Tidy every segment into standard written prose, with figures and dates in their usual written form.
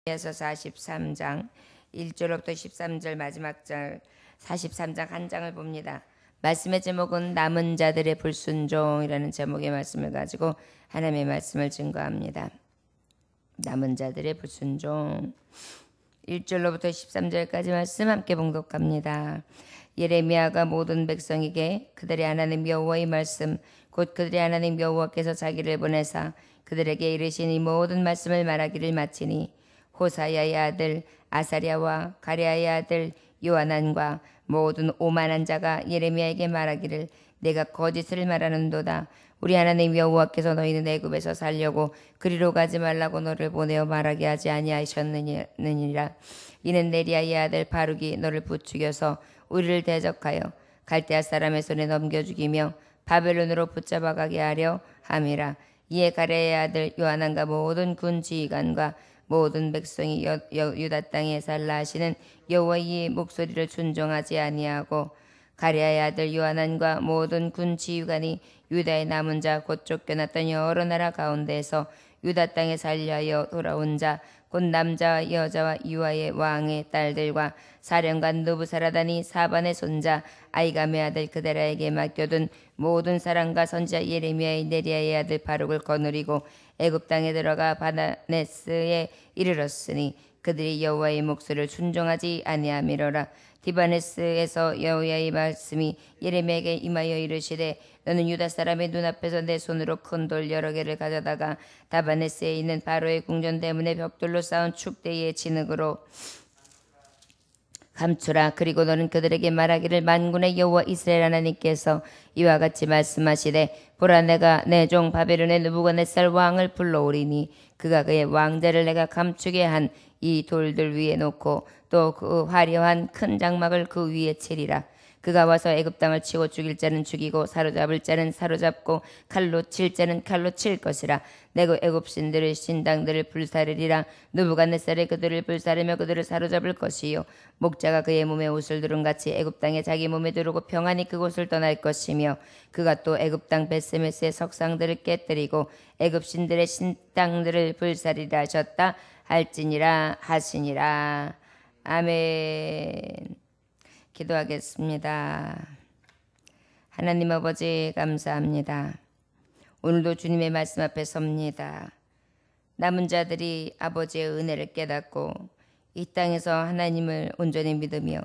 에서 43장 1절부터 13절 마지막 절 43장 한 장을 봅니다. 말씀의 제목은 남은 자들의 불순종이라는 제목의 말씀을 가지고 하나님의 말씀을 증거합니다. 남은 자들의 불순종 1절로부터 13절까지 말씀 함께 봉독합니다. 예레미야가 모든 백성에게 그들의 하나님 여호와의 말씀 곧 그들의 하나님 여호와께서 자기를 보내사 그들에게 이르시니 모든 말씀을 말하기를 마치니 호사야의 아들 아사랴와 가랴의 아들 요하난과 모든 오만한 자가 예레미야에게 말하기를 내가 거짓을 말하는도다. 우리 하나님 여호와께서 너희는 애굽에서 살려고 그리로 가지 말라고 너를 보내어 말하게 하지 아니하셨느니라. 이는 네리야의 아들 바룩이 너를 부추겨서 우리를 대적하여 갈대아 사람의 손에 넘겨 죽이며 바벨론으로 붙잡아 가게 하려 함이라. 이에 가랴의 아들 요하난과 모든 군 지휘관과 모든 백성이 유다 땅에 살라 하시는 여호와의 목소리를 순종하지 아니하고 가랴의 아들 요하난과 모든 군 지휘관이 유다의 남은 자 곧 쫓겨났던 여러 나라 가운데에서 유다 땅에 살려하여 돌아온 자 곧 남자와 여자와 유아의 왕의 딸들과 사령관 느부사라다니 사반의 손자 아이감의 아들 그데라에게 맡겨둔 모든 사람과 선지자 예레미야의 네리야의 아들 바룩을 거느리고 애굽 땅에 들어가 바다네스에 이르렀으니 그들이 여호와의 목소리를 순종하지 아니함이로라. 디바네스에서 여호와의 말씀이 예레미야에게 임하여 이르시되 너는 유다 사람의 눈앞에서 내 손으로 큰 돌 여러 개를 가져다가 다바네스에 있는 바로의 궁전 대문의 벽돌로 쌓은 축대의 진흙으로 감추라. 그리고 너는 그들에게 말하기를 만군의 여호와 이스라엘 하나님께서 이와 같이 말씀하시되 보라 내가 내 종 바벨론의 느부갓네살 왕을 불러오리니 그가 그의 왕자를 내가 감추게 한 이 돌들 위에 놓고 또 그 화려한 큰 장막을 그 위에 치리라. 그가 와서 애굽 땅을 치고 죽일 자는 죽이고 사로잡을 자는 사로잡고 칼로 칠 자는 칼로 칠 것이라. 내가 애굽 신들의 신당들을 불사르리라. 느부갓네살이 그들을 불사르며 그들을 사로잡을 것이요 목자가 그의 몸에 옷을 두른 같이 애굽 땅에 자기 몸에 두르고 평안히 그곳을 떠날 것이며 그가 또 애굽 땅 베세메스의 석상들을 깨뜨리고 애굽 신들의 신당들을 불사르리라 하셨다 할지니라 하시니라. 아멘. 기도하겠습니다. 하나님 아버지 감사합니다. 오늘도 주님의 말씀 앞에 섭니다. 남은 자들이 아버지의 은혜를 깨닫고 이 땅에서 하나님을 온전히 믿으며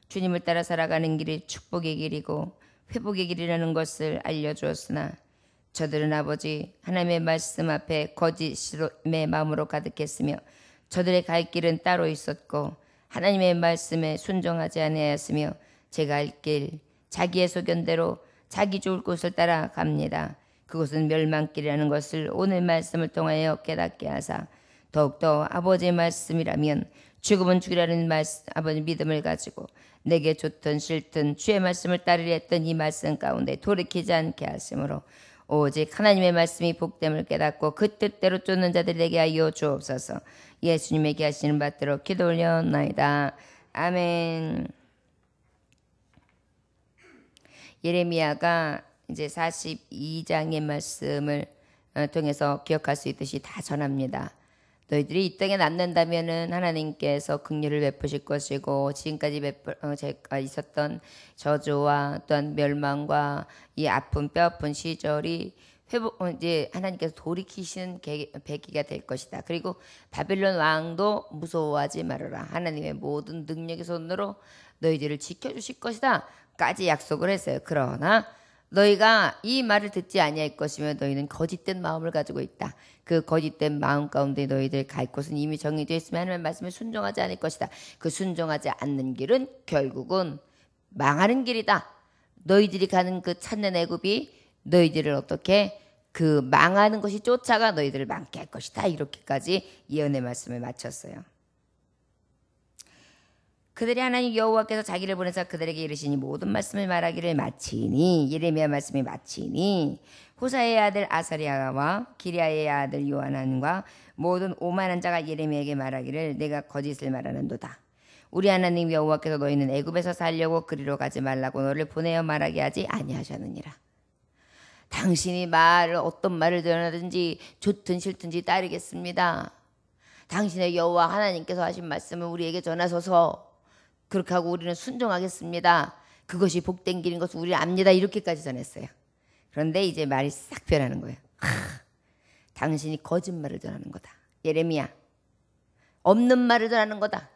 주님을 따라 살아가는 길이 축복의 길이고 회복의 길이라는 것을 알려주었으나 저들은 아버지 하나님의 말씀 앞에 거짓의 마음으로 가득했으며 저들의 갈 길은 따로 있었고 하나님의 말씀에 순종하지 아니하였으며 제가 할 길 자기의 소견대로 자기 좋을 곳을 따라갑니다. 그곳은 멸망길이라는 것을 오늘 말씀을 통하여 깨닫게 하사 더욱더 아버지의 말씀이라면 죽으면 죽이라는 아버지 믿음을 가지고 내게 좋든 싫든 주의 말씀을 따르려 했던 이 말씀 가운데 돌이키지 않게 하심으로 오직 하나님의 말씀이 복됨을 깨닫고 그 뜻대로 쫓는 자들이 되게 하여 주옵소서. 예수님에게 하시는 받들어 기도 올려나이다. 아멘. 예레미야가 이제 42장의 말씀을 통해서 기억할 수 있듯이 다 전합니다. 너희들이 이 땅에 남는다면은 하나님께서 긍휼을 베푸실 것이고 지금까지 있었던 저주와 또한 멸망과 이 아픈 뼈아픈 시절이 회복 이제 하나님께서 돌이키시는 계기가 될 것이다. 그리고 바벨론 왕도 무서워하지 말아라. 하나님의 모든 능력의 손으로 너희들을 지켜주실 것이다. 까지 약속을 했어요. 그러나 너희가 이 말을 듣지 아니할 것이면 너희는 거짓된 마음을 가지고 있다. 그 거짓된 마음 가운데 너희들 갈 곳은 이미 정해져 있으면 하나님의 말씀에 순종하지 않을 것이다. 그 순종하지 않는 길은 결국은 망하는 길이다. 너희들이 가는 그 찾는 애굽이 너희들을 어떻게 그 망하는 것이 쫓아가 너희들을 망케 할 것이다. 이렇게까지 예언의 말씀을 마쳤어요. 그들이 하나님 여호와께서 자기를 보내사 그들에게 이르시니 모든 말씀을 말하기를 마치니 예레미야 말씀이 마치니 호사의 아들 아사랴와 기랴의 아들 요하난과 모든 오만한 자가 예레미야에게 말하기를 내가 거짓을 말하는도다. 우리 하나님 여호와께서 너희는 애굽에서 살려고 그리로 가지 말라고 너를 보내어 말하게 하지 아니하셨느니라. 당신이 어떤 말을 전하든지 좋든 싫든지 따르겠습니다. 당신의 여호와 하나님께서 하신 말씀을 우리에게 전하소서. 그렇게 하고 우리는 순종하겠습니다. 그것이 복된 길인 것을 우리 압니다. 이렇게까지 전했어요. 그런데 이제 말이 싹 변하는 거예요. 당신이 거짓말을 전하는 거다. 예레미야, 없는 말을 전하는 거다.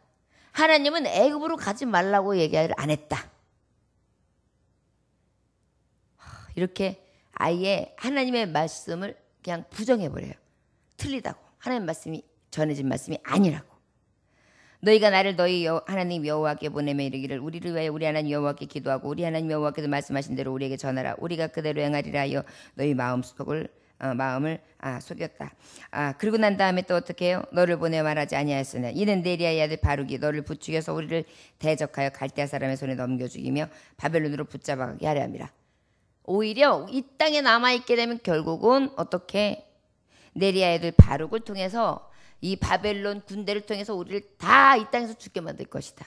하나님은 애굽으로 가지 말라고 얘기를 안 했다. 이렇게 아예 하나님의 말씀을 그냥 부정해버려요. 틀리다고. 하나님 말씀이 전해진 말씀이 아니라고. 너희가 나를 너희 하나님 여호와께 보내며 이르기를 우리를 위하여 우리 하나님 여호와께 기도하고 우리 하나님 여호와께서 말씀하신 대로 우리에게 전하라. 우리가 그대로 행하리라 하여 너희 마음을 속였다. 그리고 난 다음에 또 어떻게 해요? 너를 보내 말하지 아니하였으나 이는 네리아의 아들 바룩이 너를 부추겨서 우리를 대적하여 갈대아 사람의 손에 넘겨 죽이며 바벨론으로 붙잡아가게 하려 함이라. 오히려 이 땅에 남아있게 되면 결국은 어떻게 네리아의 아들 바룩을 통해서 이 바벨론 군대를 통해서 우리를 다 이 땅에서 죽게 만들 것이다.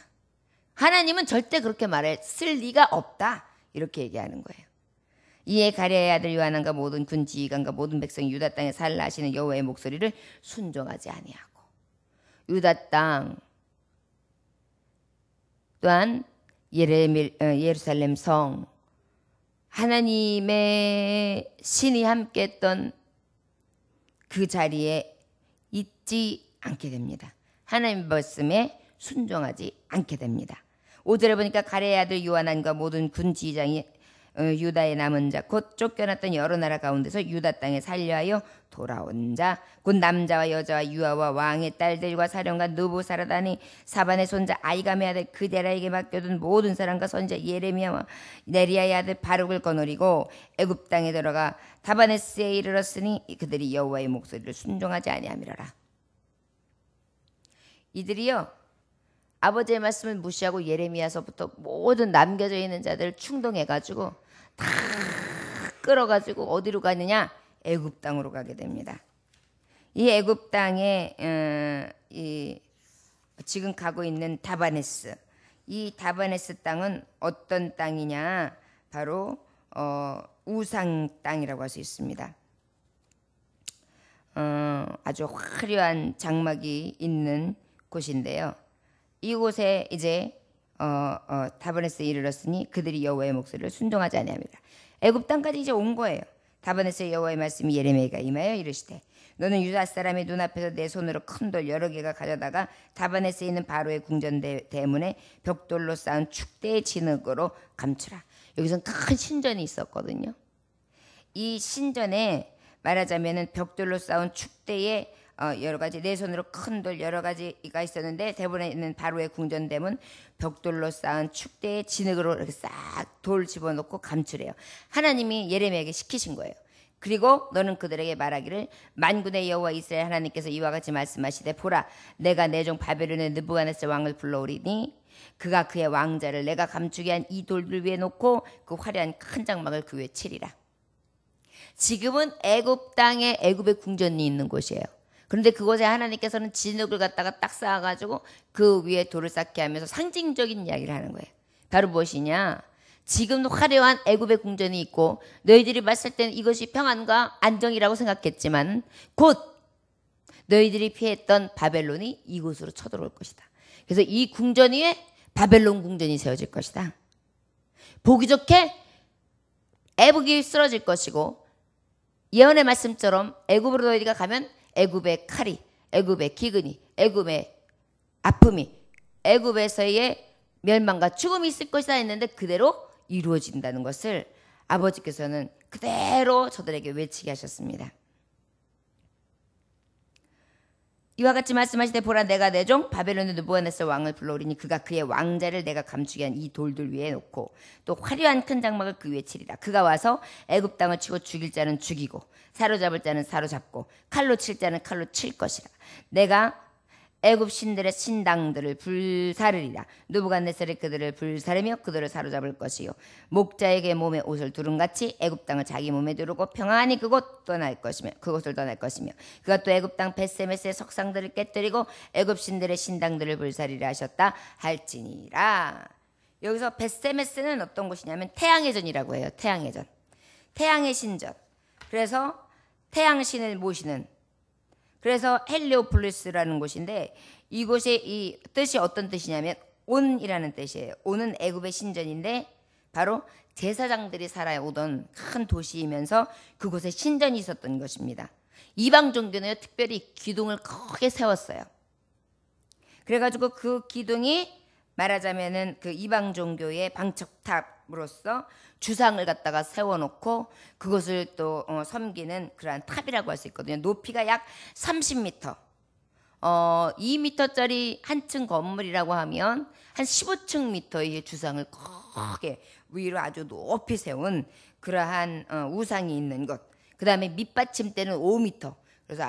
하나님은 절대 그렇게 말했을 리가 없다. 이렇게 얘기하는 거예요. 이에 가랴의 아들 요하난과 모든 군 지휘관과 모든 백성이 유다 땅에 살라 하시는 여호와의 목소리를 순종하지 아니하고 유다 땅 또한 예루살렘 성 하나님의 신이 함께했던 그 자리에 있지 않게 됩니다. 하나님의 말씀에 순종하지 않게 됩니다. 5절에 보니까 가랴의 아들 요하난과 모든 군 지휘장이 유다의 남은 자 곧 쫓겨났던 여러 나라 가운데서 유다 땅에 살려하여 돌아온 자 곧 남자와 여자와 유아와 왕의 딸들과 사령관 느부사라다니 사반의 손자 아이감의 아들 그데라에게 맡겨둔 모든 사람과 선지자 예레미야와 네리아의 아들 바룩을 거느리고 애굽 땅에 들어가 다바네스에 이르렀으니 그들이 여호와의 목소리를 순종하지 아니함이라라. 이들이요 아버지의 말씀을 무시하고 예레미야서부터 모든 남겨져 있는 자들을 충동해가지고 다 끌어가지고 어디로 가느냐? 애굽 땅으로 가게 됩니다. 이 애굽 땅에 지금 가고 있는 다바네스, 이 다바네스 땅은 어떤 땅이냐? 바로 우상 땅이라고 할 수 있습니다. 아주 화려한 장막이 있는 곳인데요. 이곳에 이제 다바네스에 이르렀으니 그들이 여호와의 목소리를 순종하지 아니함이라. 애굽 땅까지 이제 온 거예요. 다바네스의 여호와의 말씀이 예레미야에게 임하여 이르시되 너는 유다 사람의 눈앞에서 내 손으로 큰 돌 여러 개가 가져다가 다바네스에 있는 바로의 궁전 대문에 벽돌로 쌓은 축대의 진흙으로 감추라. 여기서는 큰 신전이 있었거든요. 이 신전에 말하자면은 벽돌로 쌓은 축대에 여러 가지 내 손으로 큰 돌 여러 가지가 있었는데 대본에 있는 바로의 궁전 대문 벽돌로 쌓은 축대의 진흙으로 이렇게 싹 돌 집어넣고 감추래요. 하나님이 예레미야에게 시키신 거예요. 그리고 너는 그들에게 말하기를 만군의 여호와 이스라엘 하나님께서 이와 같이 말씀하시되 보라 내가 내 종 바벨론의 느부갓네살 왕을 불러오리니 그가 그의 왕자를 내가 감추게 한 이 돌들 위에 놓고 그 화려한 큰 장막을 그 위에 치리라. 지금은 애굽 땅에 애굽의 궁전이 있는 곳이에요. 그런데 그곳에 하나님께서는 진흙을 갖다가 딱 쌓아가지고 그 위에 돌을 쌓게 하면서 상징적인 이야기를 하는 거예요. 바로 무엇이냐? 지금 화려한 애굽의 궁전이 있고 너희들이 봤을 때는 이것이 평안과 안정이라고 생각했지만 곧 너희들이 피했던 바벨론이 이곳으로 쳐들어올 것이다. 그래서 이 궁전 위에 바벨론 궁전이 세워질 것이다. 보기 좋게 애굽이 쓰러질 것이고 예언의 말씀처럼 애굽으로 너희가 가면 애굽의 칼이, 애굽의 기근이, 애굽의 아픔이, 애굽에서의 멸망과 죽음이 있을 것이다 했는데 그대로 이루어진다는 것을 아버지께서는 그대로 저들에게 외치게 하셨습니다. 이와 같이 말씀하시되 보라 내가 내 종 바벨론의 느부갓네살 왕을 불러오리니 그가 그의 왕자를 내가 감추게 한 이 돌들 위에 놓고 또 화려한 큰 장막을 그 위에 치리라. 그가 와서 애굽 땅을 치고 죽일 자는 죽이고 사로잡을 자는 사로잡고 칼로 칠 자는 칼로 칠 것이라. 내가 애굽 신들의 신당들을 불사르리라. 느부갓네살이 그들을 불사르며 그들을 사로잡을 것이요 목자에게 몸에 옷을 두른같이 애굽 땅을 자기 몸에 두르고 평안히 그곳을 떠날 것이며 그가 또 애굽 땅 벳세메스의 석상들을 깨뜨리고 애굽 신들의 신당들을 불사르리라 하셨다 할지니라. 여기서 벳세메스는 어떤 곳이냐면 태양의 전이라고 해요. 태양의 전, 태양의 신전. 그래서 태양신을 모시는 그래서 헬리오폴리스라는 곳인데 이곳의 이 뜻이 어떤 뜻이냐면 온이라는 뜻이에요. 온은 애굽의 신전인데 바로 제사장들이 살아오던 큰 도시이면서 그곳에 신전이 있었던 것입니다. 이방 종교는 특별히 기둥을 크게 세웠어요. 그래가지고 그 기둥이 말하자면은 그 이방 종교의 방척탑으로서 주상을 갖다가 세워놓고 그것을 또 섬기는 그러한 탑이라고 할 수 있거든요. 높이가 약 30m, 2m짜리 한 층 건물이라고 하면 한 15층 미터의 주상을 크게 위로 아주 높이 세운 그러한 우상이 있는 것. 그 다음에 밑받침대는 5m. 그래서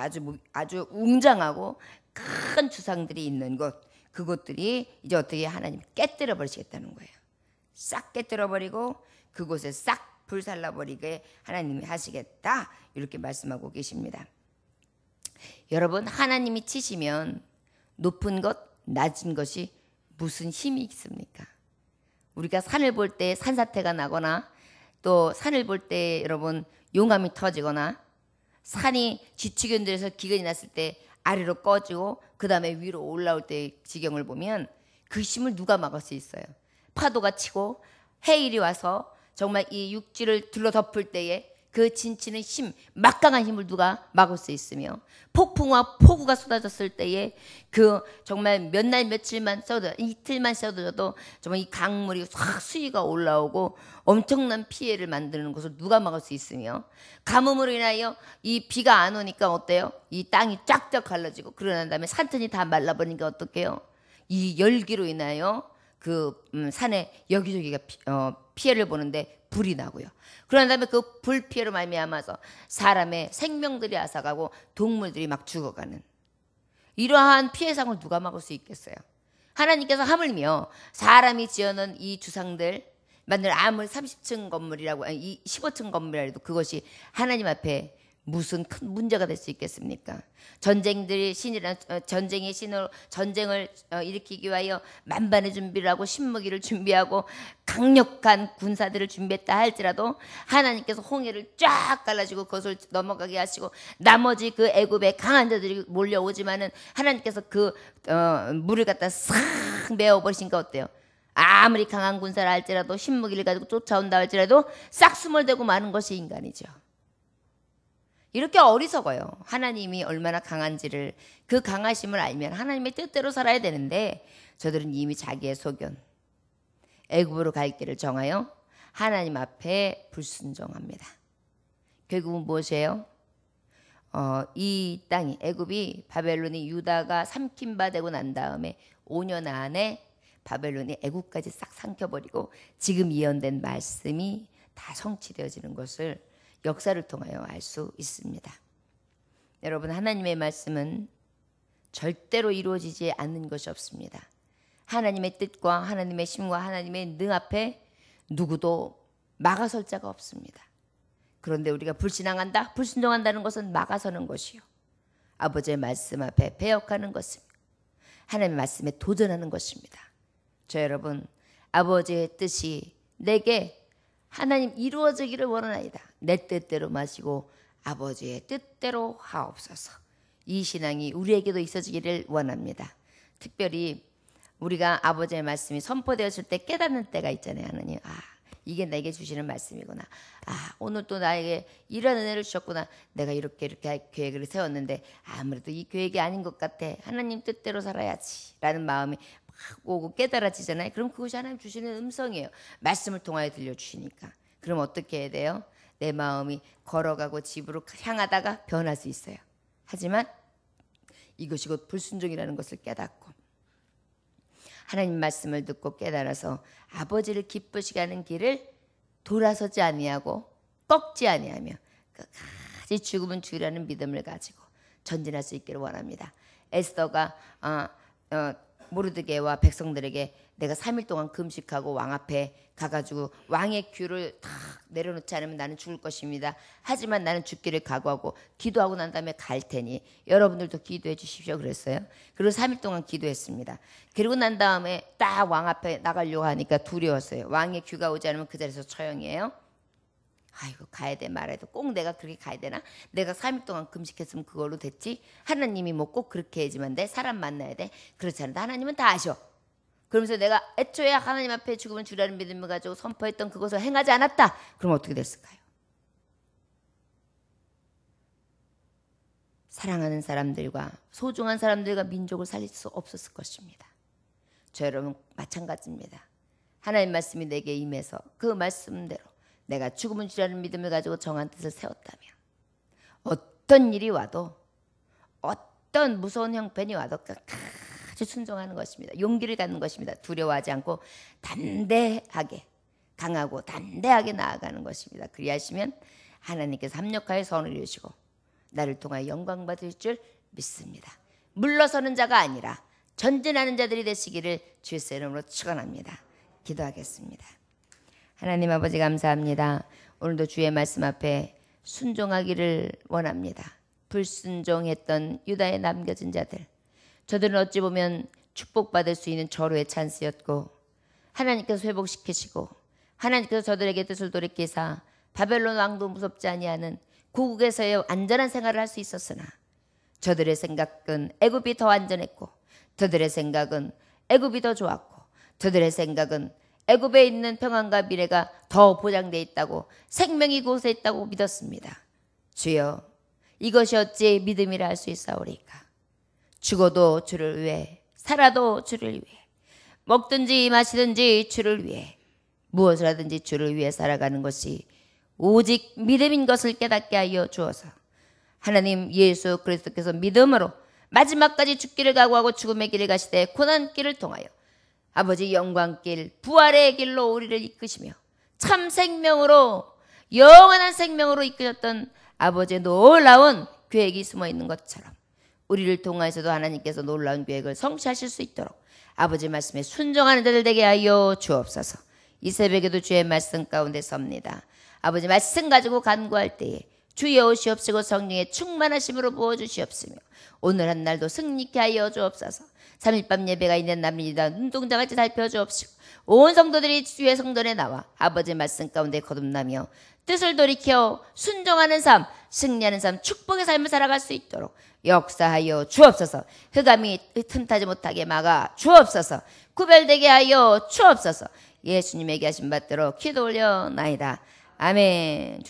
아주 웅장하고 큰 주상들이 있는 곳. 그것들이 이제 어떻게 하나님 깨뜨려 버리시겠다는 거예요. 싹 깨뜨려 버리고 그곳에 싹 불살라버리게 하나님이 하시겠다. 이렇게 말씀하고 계십니다. 여러분, 하나님이 치시면 높은 것, 낮은 것이 무슨 힘이 있습니까? 우리가 산을 볼 때 산사태가 나거나 또 산을 볼 때 여러분 용암이 터지거나 산이 지치게 흔들려서 기근이 났을 때 아래로 꺼지고 그 다음에 위로 올라올 때의 지경을 보면 그 힘을 누가 막을 수 있어요? 파도가 치고 해일이 와서 정말 이 육지를 둘러덮을 때에 그 진치는 힘, 막강한 힘을 누가 막을 수 있으며 폭풍과 폭우가 쏟아졌을 때에 그 정말 몇 날 며칠만 써도 이틀만 써도 정말 이 강물이 확 수위가 올라오고 엄청난 피해를 만드는 것을 누가 막을 수 있으며 가뭄으로 인하여 이 비가 안 오니까 어때요? 이 땅이 쫙쫙 갈라지고 그러난 다음에 산천이 다 말라버리니까 어떡해요? 이 열기로 인하여 그 산에 여기저기가 피해를 보는데 불이 나고요. 그런 다음에 그 불 피해로 말미암아서 사람의 생명들이 앗아가고 동물들이 막 죽어가는 이러한 피해상을 누가 막을 수 있겠어요? 하나님께서 하물며 사람이 지어놓은 이 주상들 만들 아무리 30층 건물이라고 아니 15층 건물이라도 그것이 하나님 앞에 무슨 큰 문제가 될 수 있겠습니까? 전쟁의 신으로 전쟁을 일으키기 위하여 만반의 준비를 하고 신무기를 준비하고 강력한 군사들을 준비했다 할지라도 하나님께서 홍해를 쫙 갈라지고 그것을 넘어가게 하시고 나머지 그 애굽의 강한 자들이 몰려오지만은 하나님께서 그 물을 갖다 싹 메워버리시니까 어때요? 아무리 강한 군사를 할지라도 신무기를 가지고 쫓아온다 할지라도 싹 스몰되고 마는 것이 인간이죠. 이렇게 어리석어요. 하나님이 얼마나 강한지를 그 강하심을 알면 하나님의 뜻대로 살아야 되는데 저들은 이미 자기의 소견 애굽으로 갈 길을 정하여 하나님 앞에 불순종합니다. 결국은 무엇이에요? 이 땅이 애굽이 바벨론이 유다가 삼킨 바 되고 난 다음에 5년 안에 바벨론이 애굽까지 싹 삼켜버리고 지금 예언된 말씀이 다 성취되어지는 것을 역사를 통하여 알 수 있습니다. 여러분, 하나님의 말씀은 절대로 이루어지지 않는 것이 없습니다. 하나님의 뜻과 하나님의 심과 하나님의 능 앞에 누구도 막아설 자가 없습니다. 그런데 우리가 불신앙한다, 불순종한다는 것은 막아서는 것이요. 아버지의 말씀 앞에 배역하는 것이며 하나님의 말씀에 도전하는 것입니다. 저 여러분, 아버지의 뜻이 내게 하나님 이루어지기를 원하나이다. 내 뜻대로 마시고 아버지의 뜻대로 하옵소서. 이 신앙이 우리에게도 있어지기를 원합니다. 특별히 우리가 아버지의 말씀이 선포되었을 때 깨닫는 때가 있잖아요. 하나님, 이게 내게 주시는 말씀이구나. 오늘 또 나에게 이런 은혜를 주셨구나. 내가 이렇게 계획을 세웠는데 아무래도 이 계획이 아닌 것 같아. 하나님 뜻대로 살아야지 라는 마음이 막 오고 깨달아지잖아요. 그럼 그것이 하나님 주시는 음성이에요. 말씀을 통하여 들려주시니까. 그럼 어떻게 해야 돼요? 내 마음이 걸어가고 집으로 향하다가 변할 수 있어요. 하지만 이것이 곧 불순종이라는 것을 깨닫고 하나님 말씀을 듣고 깨달아서 아버지를 기쁘시게 하는 길을 돌아서지 아니하고 꺾지 아니하며 끝까지 죽으면 주리라는 믿음을 가지고 전진할 수 있기를 원합니다. 에스더가 모르드게와 백성들에게 내가 3일 동안 금식하고 왕 앞에 가가지고 왕의 규를 탁 내려놓지 않으면 나는 죽을 것입니다. 하지만 나는 죽기를 각오하고 기도하고 난 다음에 갈 테니 여러분들도 기도해 주십시오 그랬어요. 그리고 3일 동안 기도했습니다. 그리고 난 다음에 딱 왕 앞에 나가려고 하니까 두려웠어요. 왕의 규가 오지 않으면 그 자리에서 처형이에요. 아이고 가야 돼 말해도 꼭 내가 그렇게 가야 되나? 내가 3일 동안 금식했으면 그걸로 됐지. 하나님이 뭐 꼭 그렇게 해야지만 돼. 사람 만나야 돼. 그렇지 않은데 하나님은 다 아셔. 그러면서 내가 애초에 하나님 앞에 죽음을 주라는 믿음을 가지고 선포했던 그것을 행하지 않았다. 그럼 어떻게 됐을까요? 사랑하는 사람들과 소중한 사람들과 민족을 살릴 수 없었을 것입니다. 저 여러분 마찬가지입니다. 하나님 말씀이 내게 임해서 그 말씀대로 내가 죽음은 주라는 믿음을 가지고 정한 뜻을 세웠다면 어떤 일이 와도 어떤 무서운 형편이 와도 아주 순종하는 것입니다. 용기를 갖는 것입니다. 두려워하지 않고 담대하게 강하고 담대하게 나아가는 것입니다. 그리하시면 하나님께서 합력하여 선을 이루시고 나를 통하여 영광 받을 줄 믿습니다. 물러서는 자가 아니라 전진하는 자들이 되시기를 주의 이름으로 축원합니다. 기도하겠습니다. 하나님 아버지 감사합니다. 오늘도 주의 말씀 앞에 순종하기를 원합니다. 불순종했던 유다에 남겨진 자들, 저들은 어찌 보면 축복받을 수 있는 절호의 찬스였고 하나님께서 회복시키시고 하나님께서 저들에게 뜻을 돌이키사 바벨론 왕도 무섭지 아니하는 고국에서의 안전한 생활을 할 수 있었으나 저들의 생각은 애굽이 더 안전했고 저들의 생각은 애굽이 더 좋았고 저들의 생각은 애굽에 있는 평안과 미래가 더 보장되어 있다고 생명이 그곳에 있다고 믿었습니다. 주여 이것이 어찌 믿음이라 할 수 있사오리까. 죽어도 주를 위해 살아도 주를 위해 먹든지 마시든지 주를 위해 무엇을 하든지 주를 위해 살아가는 것이 오직 믿음인 것을 깨닫게 하여 주어서 하나님 예수 그리스도께서 믿음으로 마지막까지 죽기를 각오하고 죽음의 길을 가시되 고난길을 통하여 아버지 영광길 부활의 길로 우리를 이끄시며 참 생명으로 영원한 생명으로 이끄셨던 아버지의 놀라운 계획이 숨어있는 것처럼 우리를 통하여서도 하나님께서 놀라운 계획을 성취하실 수 있도록 아버지 말씀에 순종하는 자들 되게 하여 주옵소서. 이 새벽에도 주의 말씀 가운데 섭니다. 아버지 말씀 가지고 간구할 때에 주의 오시옵시고 성령의 충만하심으로 부어주시옵시며 오늘 한 날도 승리케 하여 주옵소서. 3일밤 예배가 있는 날입니다. 눈동자같이 살펴주옵시고 온 성도들이 주의 성전에 나와 아버지 말씀 가운데 거듭나며 뜻을 돌이켜 순종하는 삶, 승리하는 삶, 축복의 삶을 살아갈 수 있도록 역사하여 주옵소서. 흑암이 틈타지 못하게 막아 주옵소서. 구별되게 하여 주옵소서. 예수님에게 하신 받들어 기도 올려나이다. 아멘.